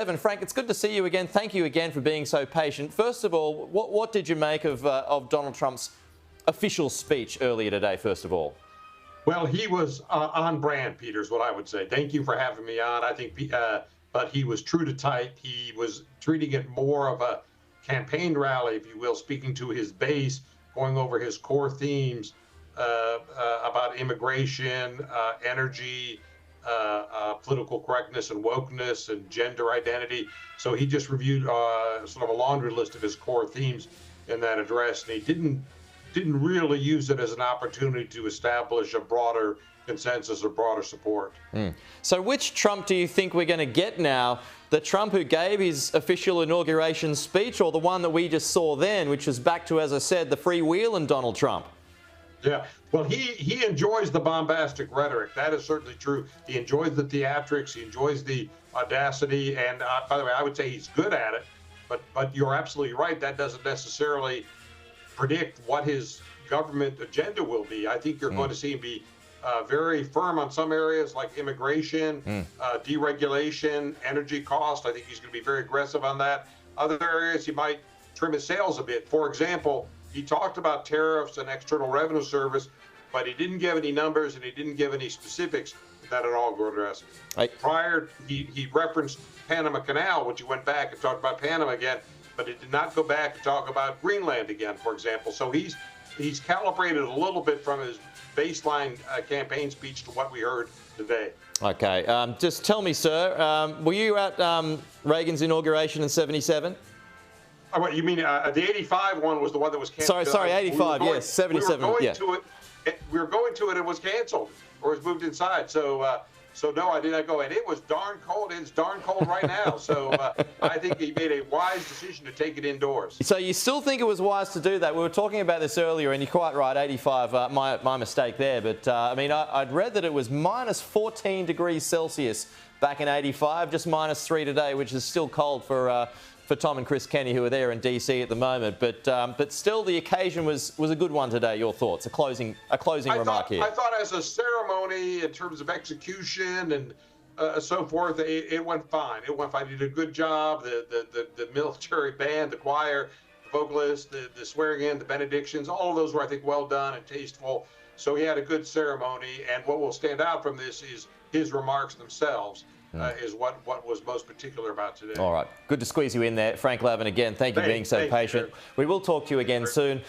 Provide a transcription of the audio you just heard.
Evan, Frank, it's good to see you again. Thank you again for being so patient. First of all, what did you make of Donald Trump's official speech earlier today, first of all? Well, he was on brand, Peter, is what I would say. Thank you for having me on. I think, but he was true to type. He was treating it more of a campaign rally, if you will, speaking to his base, going over his core themes about immigration, energy, political correctness and wokeness and gender identity. So he just reviewed sort of a laundry list of his core themes in that address, and he didn't really use it as an opportunity to establish a broader consensus or broader support. So which Trump do you think we're going to get now? The Trump who gave his official inauguration speech, or the one that we just saw then, which was back to, as I said, the freewheeling Donald Trump? Yeah, well, he enjoys the bombastic rhetoric. That is certainly true. He enjoys the theatrics. He enjoys the audacity. And by the way, I would say he's good at it. But you're absolutely right. That doesn't necessarily predict what his government agenda will be. I think you're going to see him be very firm on some areas like immigration, deregulation, energy cost. I think he's going to be very aggressive on that. Other areas, he might trim his sails a bit. For example, he talked about tariffs and external revenue service, but he didn't give any numbers and he didn't give any specifics that inaugural address. Prior, he referenced Panama Canal, which he went back and talked about Panama again, but he did not go back and talk about Greenland again, for example. So he's calibrated a little bit from his baseline campaign speech to what we heard today. Okay, just tell me, sir, were you at Reagan's inauguration in '77? What you mean? The '85 one was the one that was canceled. Sorry, '85. Yes, '77. We were going to it. We were going to it. It was canceled or was moved inside. So no, I did not go. And it was darn cold. It's darn cold right now. So I think he made a wise decision to take it indoors. So you still think it was wise to do that? We were talking about this earlier, and you're quite right. '85, my mistake there. But I mean, I'd read that it was minus 14 degrees Celsius back in '85, just minus 3 today, which is still cold for Tom and Chris Kenny, who are there in DC at the moment. But still, the occasion was a good one today. Your thoughts? A closing remark here. I thought as a ceremony in terms of execution and so forth, it went fine. It went fine. He did a good job. The military band, the choir, the vocalist, the swearing in, the benedictions, all of those were, I think, well done and tasteful. So he had a good ceremony. And what will stand out from this is his remarks themselves. Is what was most particular about today. All right. Good to squeeze you in there. Frank Lavin again, thank you for being so patient. We will talk to you again soon.